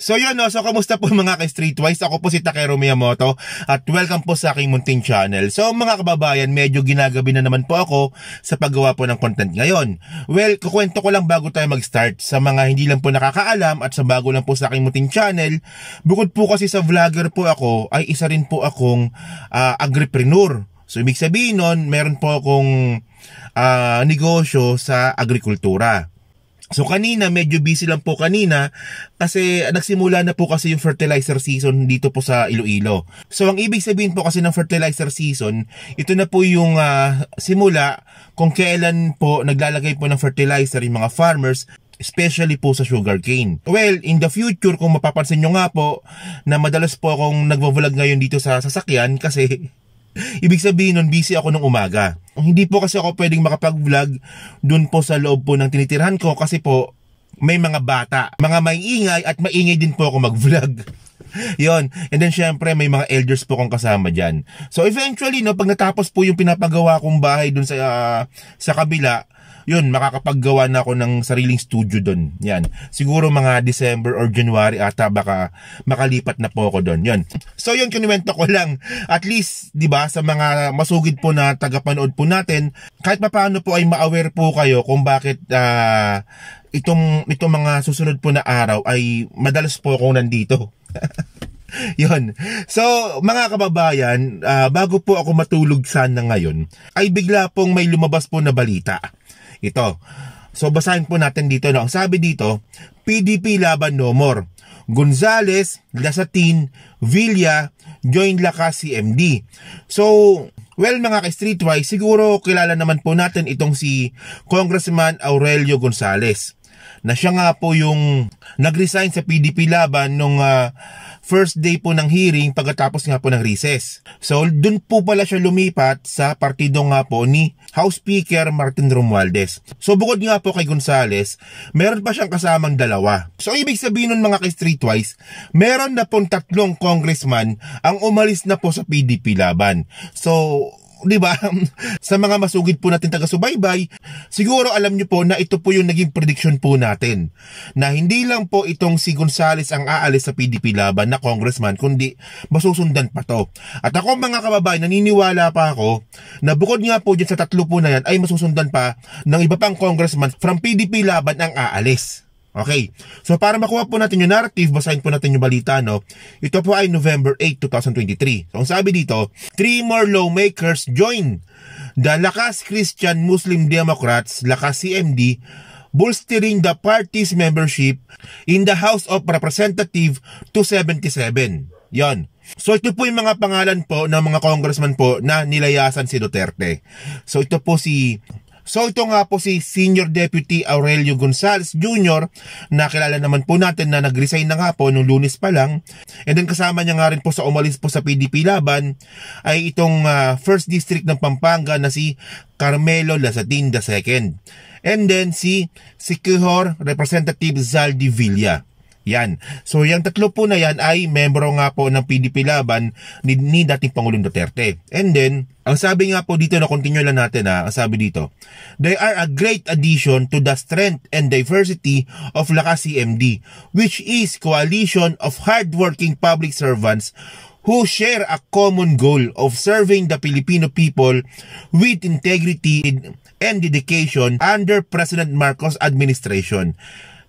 So yun no, so kamusta po mga ka-Streetwise? Ako po si Takeru Miyamoto at welcome po sa aking munting channel. So mga kababayan, medyo ginagabi na naman po ako sa paggawa po ng content ngayon. Well, kukwento ko lang bago tayo mag-start sa mga hindi lang po nakakaalam at sa bago lang po sa aking munting channel. Bukod po kasi sa vlogger po ako, ay isa rin po akong agripreneur. So ibig sabihin nun, meron po akong negosyo sa agrikultura. So kanina, medyo busy lang po kanina kasi nagsimula na po kasi yung fertilizer season dito po sa Iloilo. So ang ibig sabihin po kasi ng fertilizer season, ito na po yung simula kung kailan po naglalagay po ng fertilizer yung mga farmers, especially po sa sugarcane. Well, in the future, kung mapapansin nyo nga po na madalas po akong nagvo-vlog ngayon dito sa sasakyan kasi ibig sabihin nun, busy ako ng umaga. Hindi po kasi ako pwedeng makapag-vlog dun po sa loob po ng tinitirhan ko kasi po may mga bata, mga maingay at maingay din po ako mag-vlog. Yon. And then syempre may mga elders po kong kasama dyan. So eventually, no, pag natapos po yung pinapagawa kong bahay dun sa kabila, yun, makakapaggawa na ako ng sariling studio doon. Yan. Siguro mga December or January ata baka makalipat na po ako doon. Yun. So yun, kinuwento ko lang. At least, di ba, sa mga masugid po na tagapanood po natin, kahit paano po ay ma-aware po kayo kung bakit itong mga susunod po na araw ay madalas po akong nandito. Yun. So, mga kababayan, bago po ako matulog sana ngayon, ay bigla pong may lumabas po na balita. Ito. So basahin po natin dito. No? Ang sabi dito, PDP laban no more. Gonzales, Lasatin, Villa, join Lakas CMD. So, well mga ka-Streetwise, siguro kilala naman po natin itong si Congressman Aurelio Gonzales. Na siya nga po yung nag-resign sa PDP laban nung first day po ng hearing pagkatapos nga po ng recess. So, dun po pala siya lumipat sa partido nga po ni House Speaker Martin Romualdez. So, bukod nga po kay Gonzales, meron pa siyang kasamang dalawa. So, ibig sabihin nun mga ka-Streetwise, meron na pong 3 congressman ang umalis na po sa PDP laban. So, di ba? Sa mga masugid po natin taga-subaybay, siguro alam nyo po na ito po yung naging prediction po natin. Na hindi lang po itong si Gonzales ang aalis sa PDP laban na congressman, kundi masusundan pa to. At ako mga kababayan, naniniwala pa ako na bukod nga po dyan sa 3 po na yan, ay masusundan pa ng iba pang congressman from PDP laban ang aalis. Okay, so para makuha po natin yung narrative, basahin po natin yung balita, no? Ito po ay November 8, 2023. So ang sabi dito, 3 more lawmakers join the Lakas Christian Muslim Democrats, Lakas CMD, bolstering the party's membership in the House of Representatives to 77. Yon. So ito po yung mga pangalan po ng mga congressman po na nilayasan si Duterte. So ito nga po si Senior Deputy Aurelio Gonzales Jr. na kilala naman po natin na nag-resign na nga po nung Lunes pa lang. And then kasama niya nga rin po sa umalis po sa PDP laban ay itong 1st District ng Pampanga na si Carmelo Lasatin II. And then si Siquijor Representative Zaldi Villa. Yan. So yung 3 po na yan ay membro nga po ng PDP laban ni dating Pangulong Duterte. And then, ang sabi nga po dito, na continue lang natin ang sabi dito, they are a great addition to the strength and diversity of Lakas CMD, which is coalition of hardworking public servants who share a common goal of serving the Filipino people with integrity and dedication under President Marcos administration,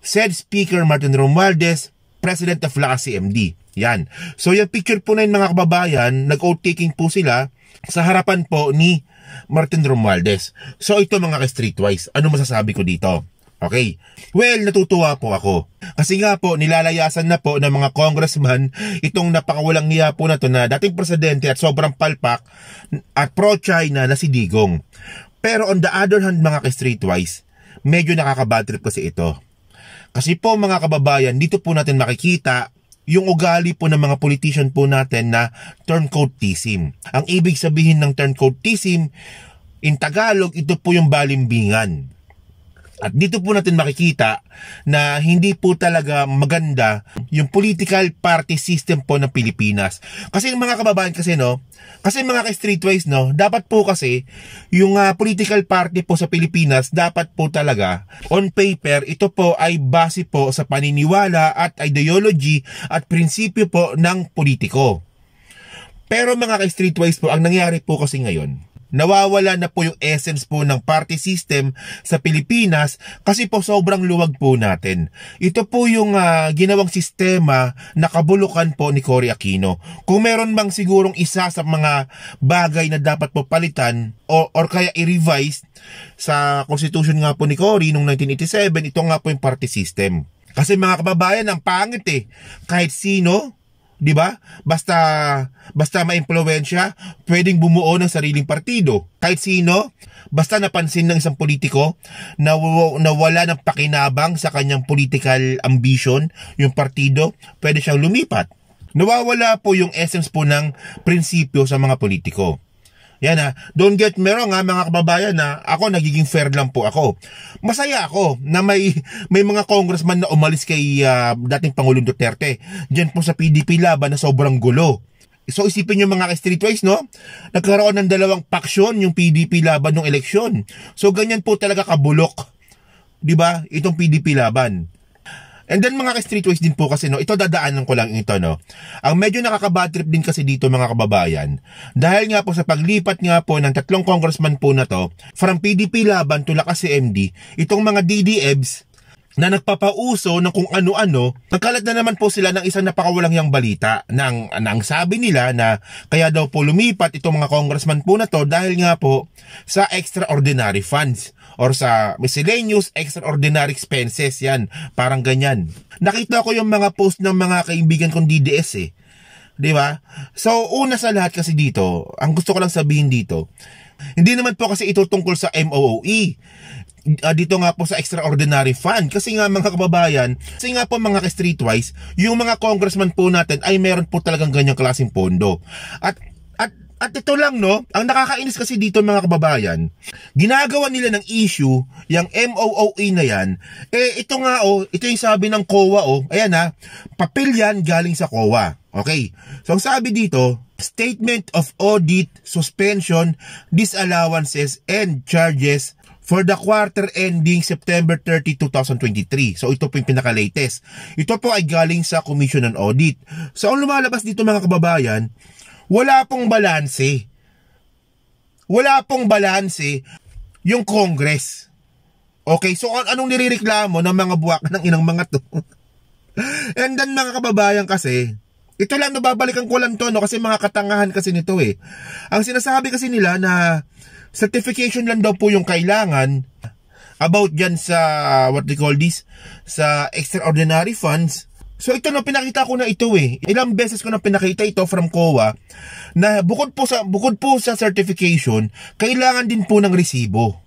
said Speaker Martin Romualdez, President of Lakas CMD. Yan. So yung picture po na yun mga kababayan, nag-oath-taking po sila sa harapan po ni Martin Romualdez. So ito mga ka-Streetwise, ano masasabi ko dito? Okay. Well, natutuwa po ako. Kasi nga po, nilalayasan na po ng mga congressman itong napakawalang niya po na to na dating presidente at sobrang palpak at pro-China na si Digong. Pero on the other hand mga ka-Streetwise, medyo nakaka-bad trip kasi ito. Kasi po mga kababayan, dito po natin makikita yung ugali po ng mga politician po natin na turncoatism. Ang ibig sabihin ng turncoatism, in Tagalog, ito po yung balimbingan. At dito po natin makikita na hindi po talaga maganda yung political party system po ng Pilipinas. Kasi mga kababayan kasi kasi mga ka-streetwise dapat po kasi yung political party po sa Pilipinas, dapat po talaga on paper, ito po ay base po sa paniniwala at ideology at prinsipyo po ng politiko. Pero mga ka-streetwise po, ang nangyari po kasi ngayon, nawawala na po yung essence po ng party system sa Pilipinas kasi po sobrang luwag po natin. Ito po yung ginawang sistema na kabulukan po ni Cory Aquino. Kung meron bang sigurong isa sa mga bagay na dapat po palitan or kaya i-revise sa constitution nga po ni Cory noong 1987, ito nga po yung party system. Kasi mga kababayan, ang pangit kahit sino, di ba? Basta maimpluwensya, pwedeng bumuo ng sariling partido. Kahit sino, basta napansin ng isang politiko na wala ng pakinabang sa kanyang political ambition, yung partido, pwede siyang lumipat. Nawawala po yung essence po ng prinsipyo sa mga politiko. Yan don't get me wrong mga kababayan ako nagiging fair lang po ako. Masaya ako na may mga congressman na umalis kay dating Pangulong Duterte. Diyan po sa PDP laban na sobrang gulo. So isipin nyo mga ka-streetwise nagkaroon ng dalawang paksyon yung PDP laban ng eleksyon. So ganyan po talaga kabulok. 'Di ba? Itong PDP laban. And then mga ka-streetwise din po kasi ito dadaanan ko lang ito Ang medyo nakaka-bad trip din kasi dito mga kababayan, dahil nga po sa paglipat nga po ng 3 congressman po na to from PDP laban to Lakas CMD, itong mga DDEBs na nagpapauso ng kung ano-ano, nagkalat na naman po sila ng isang napakawalang yang balita na ang sabi nila na kaya daw po lumipat itong mga congressman po na to dahil nga po sa extraordinary funds or sa miscellaneous extraordinary expenses, yan, parang ganyan. Nakita ko yung mga post ng mga kaibigan kong DDS di ba? So una sa lahat kasi dito, ang gusto ko lang sabihin dito, hindi naman po kasi ito tungkol sa MOOE. Dito nga po sa extraordinary fund kasi nga mga kababayan, kasi nga po mga ka-streetwise, yung mga congressman po natin ay meron po talagang ganyang klaseng pondo. At ito lang ang nakakainis kasi dito mga kababayan, ginagawa nila ng issue yung MOOE na yan. Ito nga ito yung sabi ng COA ayan papel yan galing sa COA. Okay, so ang sabi dito, Statement of Audit, Suspension, Disallowances, and Charges for the quarter ending September 30, 2023. So ito po yung pinaka-latest. Ito po ay galing sa Commission on Audit. So ang lumalabas dito mga kababayan, wala pong balanse. Wala pong balanse yung Congress. Okay, so anong nirereklamo ng mga buwak ng inang mga to? And then mga kababayan kasi, ito lang nababalikan ko lang to kasi mga katangahan kasi nito Ang sinasabi kasi nila na certification lang daw po yung kailangan about dyan sa what they call this, sa extraordinary funds. So ito pinakita ko na ito Ilang beses ko na pinakita ito from COA na bukod po sa certification, kailangan din po ng resibo.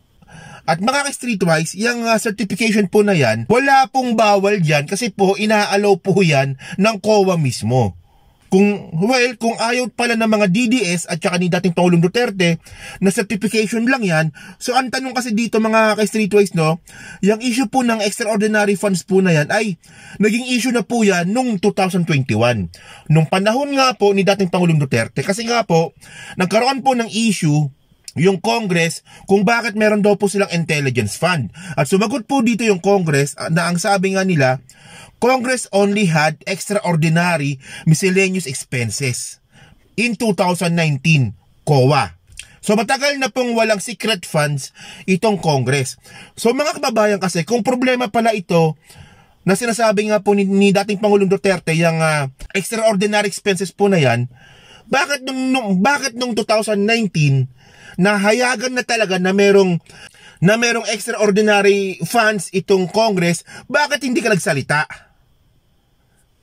At mga ka-streetwise, yung certification po na yan, wala pong bawal dyan kasi po inaalaw po yan ng COA mismo. Kung ayaw pala ng mga DDS at saka ni dating Pangulong Duterte na certification lang yan, so ang tanong kasi dito mga ka-streetwise yung issue po ng extraordinary funds po na yan ay naging issue na po yan nung 2021. Nung panahon nga po ni dating Pangulong Duterte kasi nga po nagkaroon po ng issue yung Congress kung bakit meron daw po silang intelligence fund. At sumagot po dito yung Congress na ang sabi nga nila, Congress only had extraordinary miscellaneous expenses in 2019, COA. So matagal na pong walang secret funds itong Congress. So mga kababayan kasi, kung problema pala ito na sinasabi nga po ni dating Pangulong Duterte, yung extraordinary expenses po na yan, bakit nung 2019 nahayagan na talaga na merong extraordinary funds itong Congress, bakit hindi ka nagsalita?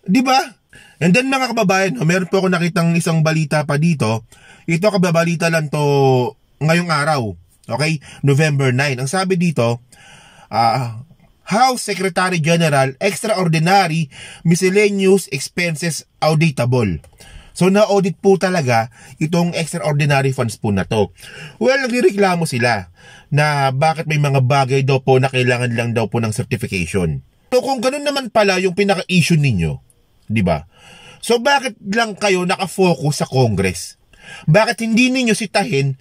Diba? And then mga kababayan, meron po ako nakitang isang balita pa dito. Ito kababalita lang to ngayong araw. Okay? November 9. Ang sabi dito, House Secretary General, Extraordinary Miscellaneous Expenses Auditable. So na-audit po talaga itong extraordinary funds po na to. Well, nagrereklamo sila na bakit may mga bagay daw po na kailangan lang daw po ng certification. So kung ganun naman pala yung pinaka-issue ninyo, di ba? So bakit lang kayo nakafocus sa Congress? Bakit hindi ninyo sitahin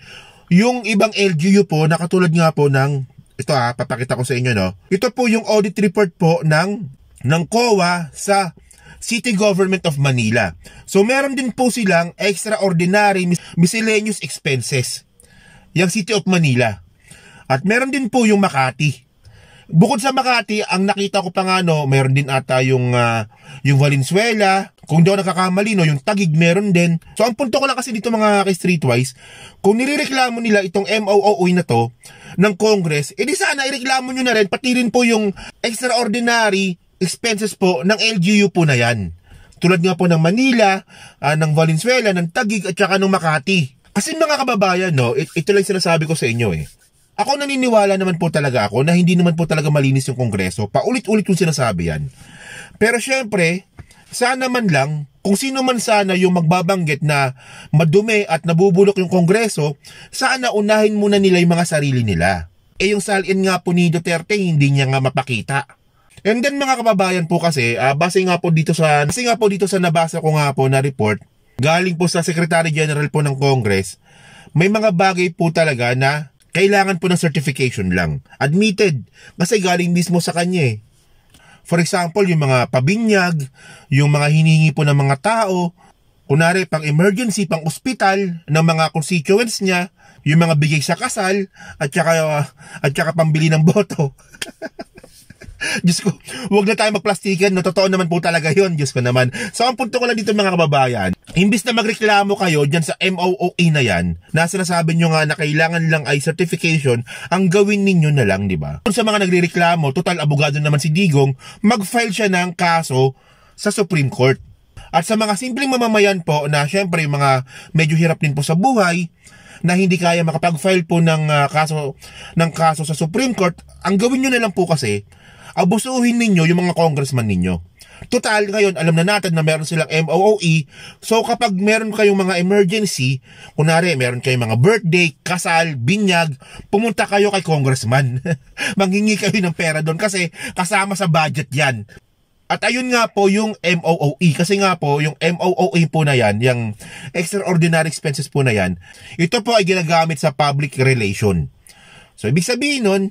yung ibang LGU po na katulad nga po ng, ito papakita ko sa inyo, no? Ito po yung audit report po ng COA sa City Government of Manila. So meron din po silang extraordinary miscellaneous expenses, yung City of Manila. At meron din po yung Makati. Bukod sa Makati, ang nakita ko pa nga, no, meron din ata yung Valenzuela. Kung di ako nakakamali, no, yung Taguig meron din. So ang punto ko lang kasi dito mga ka-streetwise, kung nirereklamo nila itong MOOE na to ng Congress, edi sana ireklamo nyo na rin, pati rin po yung extraordinary expenses po ng LGU po na yan. Tulad nga po ng Manila, ng Valenzuela, ng Taguig, at saka ng Makati. Kasi mga kababayan, no, ito lang sinasabi ko sa inyo eh. Ako naniniwala naman po talaga ako na hindi naman po talaga malinis yung Kongreso. Paulit-ulit yung sinasabi yan. Pero syempre, sana man lang, kung sino man sana yung magbabanggit na madumi at nabubulok yung Kongreso, sana unahin muna nila yung mga sarili nila. Eh yung salin nga po ni Duterte, hindi niya nga mapakita. And then mga kababayan po kasi, base nga po dito sa nabasa ko nga po na report, galing po sa Secretary General po ng Congress, may mga bagay po talaga na kailangan po ng certification lang. Admitted, kasi galing mismo sa kanya eh. For example, yung mga pabinyag, yung mga hinihingi po ng mga tao, kunwari pang emergency, pang ospital, ng mga constituents niya, yung mga bigay sa kasal, at saka pambili ng boto. Diyos ko, huwag na tayo magplastikan, no? Totoo naman po talaga yun, Diyos ko naman. So ang punto ko lang dito mga kababayan, imbis na magreklamo kayo dyan sa MOOE na yan, na sinasabi nyo nga na kailangan lang ay certification, ang gawin ninyo na lang, di ba? Kung sa mga nagrereklamo, total abogado naman si Digong, mag-file siya ng kaso sa Supreme Court. At sa mga simpleng mamamayan po na syempre yung mga medyo hirap din po sa buhay, na hindi kaya makapag-file po ng kaso sa Supreme Court, ang gawin nyo na lang po kasi, abusuhin ninyo yung mga congressman ninyo. Total, ngayon, alam na natin na meron silang MOOE. So, kapag meron kayong mga emergency, kunwari, meron kayong mga birthday, kasal, binyag, pumunta kayo kay congressman. Manghingi kayo ng pera doon kasi kasama sa budget yan. At ayun nga po yung MOOE. Kasi nga po, yung MOOE po na yan, yung extraordinary expenses po na yan, ito po ay ginagamit sa public relation. So, ibig sabihin nun,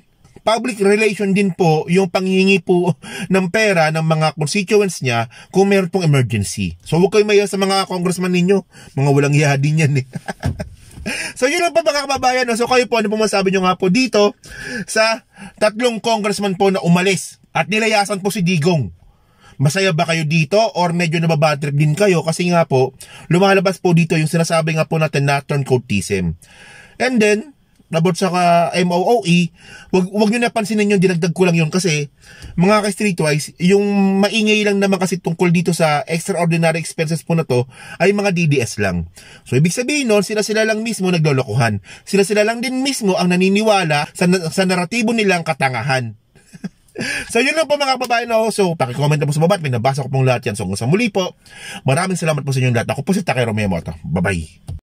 public relation din po yung panghihingi po ng pera ng mga constituents niya kung meron pong emergency. So huwag kayo maya sa mga congressman ninyo. Mga walang hiya din yan eh. So yun lang po mga kababayan. So kayo po, ano po masabi nyo nga po dito sa 3 congressman po na umalis at nilayasan po si Digong? Masaya ba kayo dito or medyo nababatrip din kayo? Kasi nga po, lumalabas po dito yung sinasabi nga po natin na turncoatism. And then, about sa MOOE, wag nyo napansinin yung dinagdag ko lang yun kasi mga ka-streetwise, yung maingay lang naman kasi tungkol dito sa extraordinary expenses po na to ay mga DDS lang. So ibig sabihin nun, sila lang mismo naglolokohan. Sila lang din mismo ang naniniwala sa naratibo nilang katangahan. So yun lang po mga kababayan, no? So pakicomment na po sa baba at may nabasa ko pong lahat yan. So sa muli po, maraming salamat po sa inyong lahat. Ako po si Takero Miyamoto. Bye bye.